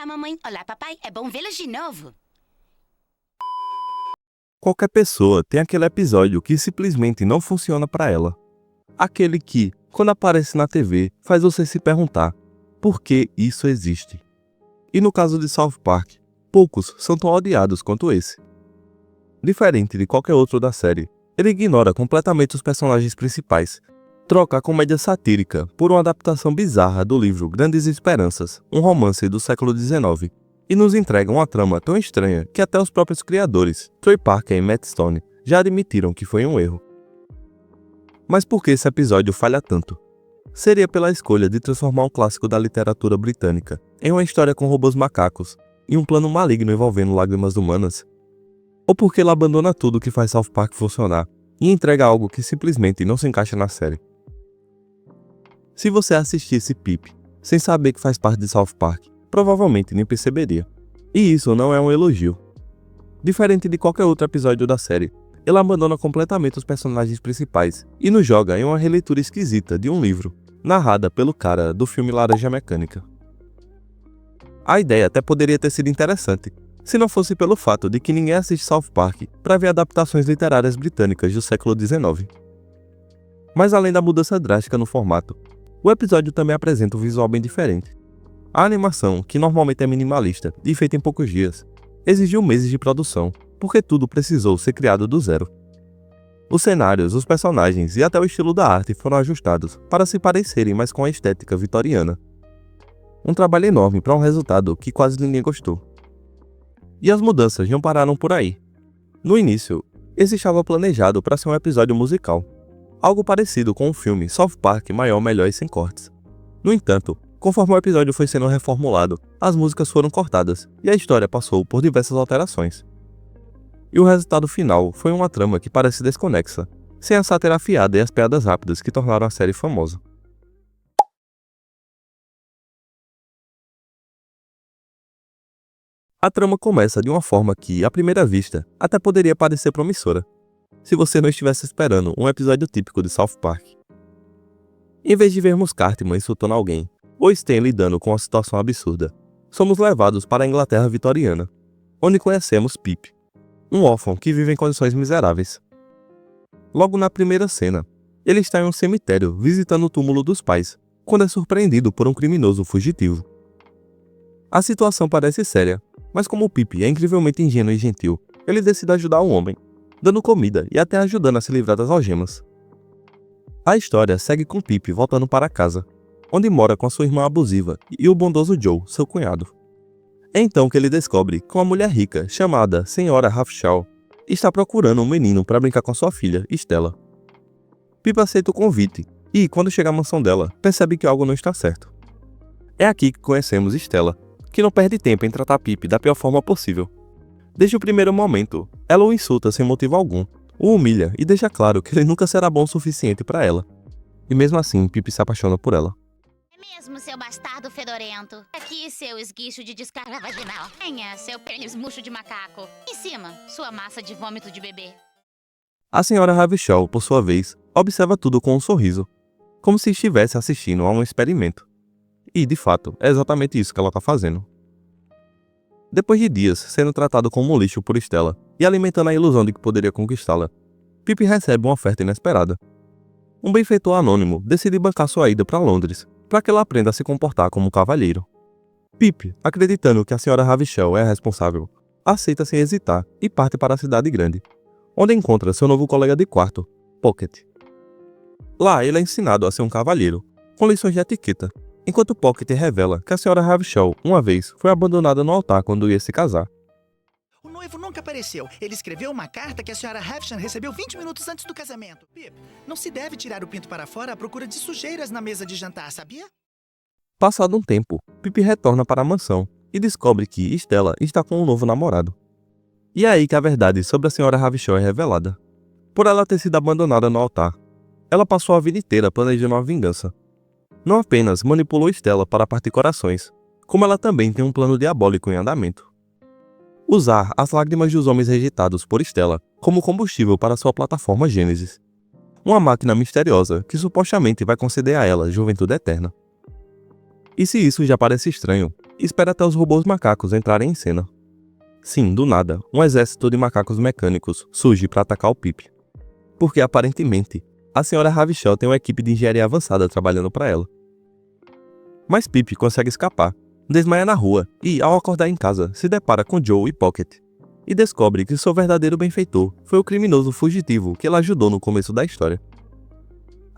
Olá, mamãe. Olá, papai. É bom vê-los de novo. Qualquer pessoa tem aquele episódio que simplesmente não funciona pra ela. Aquele que, quando aparece na TV, faz você se perguntar por que isso existe. E no caso de South Park, poucos são tão odiados quanto esse. Diferente de qualquer outro da série, ele ignora completamente os personagens principais, troca a comédia satírica por uma adaptação bizarra do livro Grandes Esperanças, um romance do século XIX, e nos entrega uma trama tão estranha que até os próprios criadores, Trey Parker e Matt Stone, já admitiram que foi um erro. Mas por que esse episódio falha tanto? Seria pela escolha de transformar um clássico da literatura britânica em uma história com robôs macacos e um plano maligno envolvendo lágrimas humanas? Ou porque ele abandona tudo que faz South Park funcionar e entrega algo que simplesmente não se encaixa na série? Se você assistisse Pip sem saber que faz parte de South Park, provavelmente nem perceberia. E isso não é um elogio. Diferente de qualquer outro episódio da série, ele abandona completamente os personagens principais e nos joga em uma releitura esquisita de um livro, narrada pelo cara do filme Laranja Mecânica. A ideia até poderia ter sido interessante, se não fosse pelo fato de que ninguém assiste South Park para ver adaptações literárias britânicas do século XIX. Mas além da mudança drástica no formato, o episódio também apresenta um visual bem diferente. A animação, que normalmente é minimalista e feita em poucos dias, exigiu meses de produção, porque tudo precisou ser criado do zero. Os cenários, os personagens e até o estilo da arte foram ajustados para se parecerem mais com a estética vitoriana. Um trabalho enorme para um resultado que quase ninguém gostou. E as mudanças não pararam por aí. No início, esse estava planejado para ser um episódio musical, algo parecido com o filme South Park Maior, Melhor e Sem Cortes. No entanto, conforme o episódio foi sendo reformulado, as músicas foram cortadas e a história passou por diversas alterações. E o resultado final foi uma trama que parece desconexa, sem a sátira afiada e as piadas rápidas que tornaram a série famosa. A trama começa de uma forma que, à primeira vista, até poderia parecer promissora, se você não estivesse esperando um episódio típico de South Park. Em vez de vermos Cartman insultando alguém, ou Stan lidando com uma situação absurda, somos levados para a Inglaterra vitoriana, onde conhecemos Pip, um órfão que vive em condições miseráveis. Logo na primeira cena, ele está em um cemitério visitando o túmulo dos pais, quando é surpreendido por um criminoso fugitivo. A situação parece séria, mas como Pip é incrivelmente ingênuo e gentil, ele decide ajudar o homem, dando comida e até ajudando a se livrar das algemas. A história segue com Pip voltando para casa, onde mora com a sua irmã abusiva e o bondoso Joe, seu cunhado. É então que ele descobre que uma mulher rica, chamada Senhora Havisham, está procurando um menino para brincar com sua filha, Stella. Pip aceita o convite e, quando chega à mansão dela, percebe que algo não está certo. É aqui que conhecemos Stella, que não perde tempo em tratar Pip da pior forma possível. Desde o primeiro momento, ela o insulta sem motivo algum, o humilha e deixa claro que ele nunca será bom o suficiente para ela. E mesmo assim, Pip se apaixona por ela. É mesmo, seu bastardo fedorento. Aqui, seu esguicho de descarga vaginal. Venha, seu pênis murcho de macaco. Em cima, sua massa de vômito de bebê. A senhora Havisham, por sua vez, observa tudo com um sorriso, como se estivesse assistindo a um experimento. E, de fato, é exatamente isso que ela está fazendo. Depois de dias sendo tratado como um lixo por Stella e alimentando a ilusão de que poderia conquistá-la, Pip recebe uma oferta inesperada. Um benfeitor anônimo decide bancar sua ida para Londres, para que ela aprenda a se comportar como um cavalheiro. Pip, acreditando que a senhora Havisham é a responsável, aceita sem hesitar e parte para a cidade grande, onde encontra seu novo colega de quarto, Pocket. Lá ele é ensinado a ser um cavalheiro, com lições de etiqueta, enquanto Pocket revela que a senhora Havisham, uma vez, foi abandonada no altar quando ia se casar. O noivo nunca apareceu. Ele escreveu uma carta que a senhora Havisham recebeu 20 minutos antes do casamento. Pip, não se deve tirar o pinto para fora à procura de sujeiras na mesa de jantar, sabia? Passado um tempo, Pip retorna para a mansão e descobre que Stella está com um novo namorado. E é aí que a verdade sobre a senhora Havisham é revelada. Por ela ter sido abandonada no altar, ela passou a vida inteira planejando uma vingança. Não apenas manipulou Stella para partir corações, como ela também tem um plano diabólico em andamento. Usar as lágrimas dos homens rejeitados por Stella como combustível para sua plataforma Gênesis. Uma máquina misteriosa que supostamente vai conceder a ela juventude eterna. E se isso já parece estranho, e espera até os robôs macacos entrarem em cena. Sim, do nada, um exército de macacos mecânicos surge para atacar o Pip. Porque aparentemente, a senhora Havishell tem uma equipe de engenharia avançada trabalhando para ela. Mas Pip consegue escapar, desmaia na rua e, ao acordar em casa, se depara com Joe e Pocket. E descobre que seu verdadeiro benfeitor foi o criminoso fugitivo que ela ajudou no começo da história.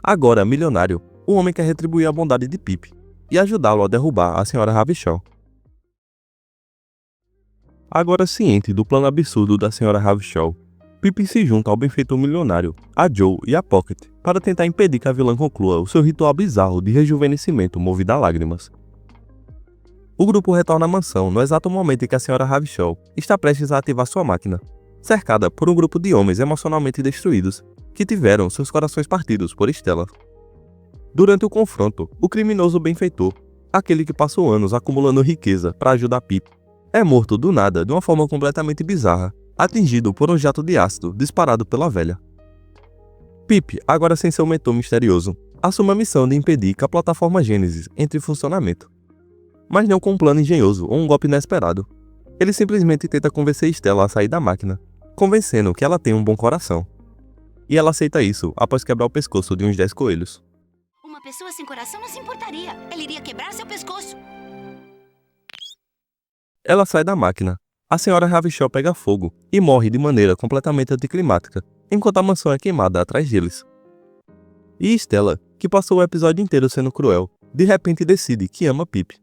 Agora, milionário, o homem quer retribuir a bondade de Pip e ajudá-lo a derrubar a senhora Havishell. Agora ciente do plano absurdo da senhora Havishell, Pip se junta ao benfeitor milionário, a Joe e a Pocket, para tentar impedir que a vilã conclua o seu ritual bizarro de rejuvenescimento movido a lágrimas. O grupo retorna à mansão no exato momento em que a senhora Havishell está prestes a ativar sua máquina, cercada por um grupo de homens emocionalmente destruídos, que tiveram seus corações partidos por Stella. Durante o confronto, o criminoso benfeitor, aquele que passou anos acumulando riqueza para ajudar Pip, é morto do nada de uma forma completamente bizarra, atingido por um jato de ácido disparado pela velha. Pip, agora sem seu mentor misterioso, assume a missão de impedir que a plataforma Gênesis entre em funcionamento. Mas não com um plano engenhoso ou um golpe inesperado. Ele simplesmente tenta convencer Stella a sair da máquina, convencendo que ela tem um bom coração. E ela aceita isso após quebrar o pescoço de uns 10 coelhos. Uma pessoa sem coração não se importaria. Ela iria quebrar seu pescoço. Ela sai da máquina. A senhora Havishell pega fogo e morre de maneira completamente anticlimática, enquanto a mansão é queimada atrás deles. E Stella, que passou o episódio inteiro sendo cruel, de repente decide que ama Pip.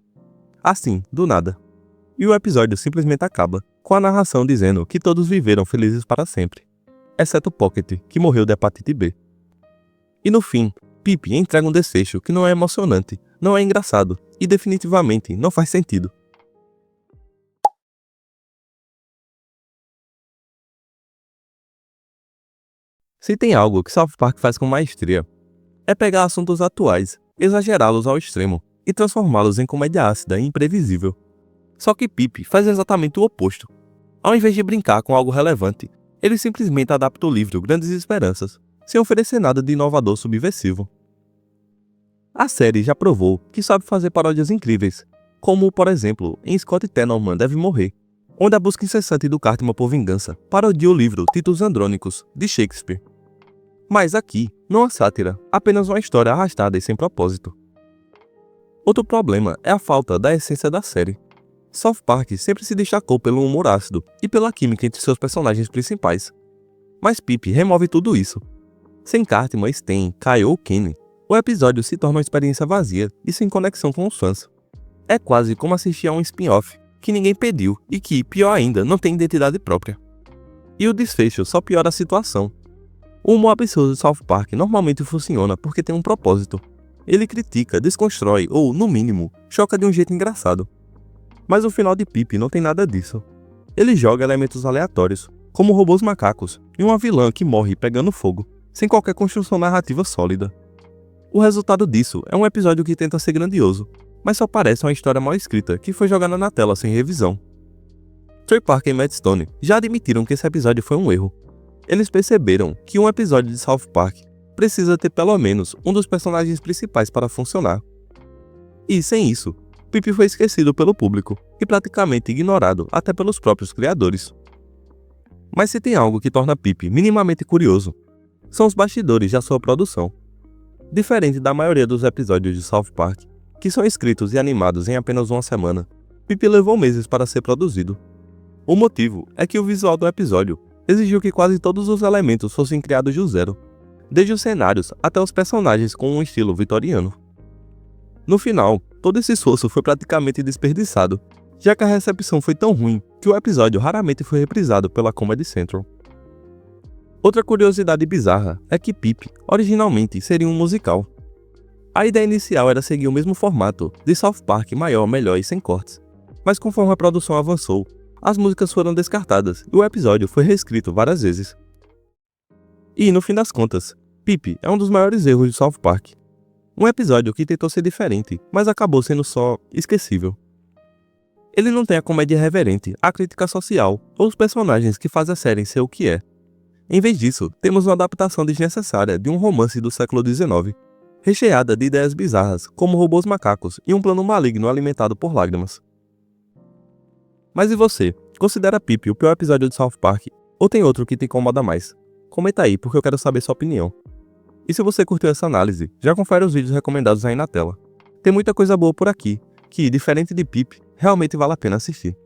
Assim, do nada. E o episódio simplesmente acaba, com a narração dizendo que todos viveram felizes para sempre, exceto Pocket, que morreu de hepatite B. E no fim, Pip entrega um desfecho que não é emocionante, não é engraçado e definitivamente não faz sentido. Se tem algo que South Park faz com maestria, é pegar assuntos atuais, exagerá-los ao extremo e transformá-los em comédia ácida e imprevisível. Só que Pip faz exatamente o oposto. Ao invés de brincar com algo relevante, ele simplesmente adapta o livro Grandes Esperanças, sem oferecer nada de inovador subversivo. A série já provou que sabe fazer paródias incríveis, como, por exemplo, em Scott Tenorman Deve Morrer, onde a busca incessante do Cartman por vingança parodia o livro Títulos Andrônicos, de Shakespeare. Mas aqui, não há sátira, apenas uma história arrastada e sem propósito. Outro problema é a falta da essência da série. South Park sempre se destacou pelo humor ácido e pela química entre seus personagens principais. Mas Pip remove tudo isso. Sem Cartman, Stan, Kyle ou Kenny, o episódio se torna uma experiência vazia e sem conexão com os fãs. É quase como assistir a um spin-off que ninguém pediu e que, pior ainda, não tem identidade própria. E o desfecho só piora a situação. O humor absurdo de South Park normalmente funciona porque tem um propósito. Ele critica, desconstrói ou, no mínimo, choca de um jeito engraçado. Mas o final de Pip não tem nada disso. Ele joga elementos aleatórios, como robôs macacos e uma vilã que morre pegando fogo, sem qualquer construção narrativa sólida. O resultado disso é um episódio que tenta ser grandioso, mas só parece uma história mal escrita que foi jogada na tela sem revisão. Trey Parker e Matt Stone já admitiram que esse episódio foi um erro. Eles perceberam que um episódio de South Park precisa ter pelo menos um dos personagens principais para funcionar. E sem isso, Pip foi esquecido pelo público e praticamente ignorado até pelos próprios criadores. Mas se tem algo que torna Pip minimamente curioso, são os bastidores da sua produção. Diferente da maioria dos episódios de South Park, que são escritos e animados em apenas uma semana, Pip levou meses para ser produzido. O motivo é que o visual do episódio exigiu que quase todos os elementos fossem criados do zero, desde os cenários até os personagens com um estilo vitoriano. No final, todo esse esforço foi praticamente desperdiçado, já que a recepção foi tão ruim que o episódio raramente foi reprisado pela Comedy Central. Outra curiosidade bizarra é que Pip originalmente seria um musical. A ideia inicial era seguir o mesmo formato de South Park maior, melhor e sem cortes, mas conforme a produção avançou, as músicas foram descartadas e o episódio foi reescrito várias vezes. E, no fim das contas, Pip é um dos maiores erros de South Park. Um episódio que tentou ser diferente, mas acabou sendo só esquecível. Ele não tem a comédia irreverente, a crítica social ou os personagens que fazem a série ser o que é. Em vez disso, temos uma adaptação desnecessária de um romance do século XIX, recheada de ideias bizarras como robôs macacos e um plano maligno alimentado por lágrimas. Mas e você? Considera Pip o pior episódio de South Park? Ou tem outro que te incomoda mais? Comenta aí, porque eu quero saber sua opinião. E se você curtiu essa análise, já confere os vídeos recomendados aí na tela. Tem muita coisa boa por aqui, que, diferente de Pip, realmente vale a pena assistir.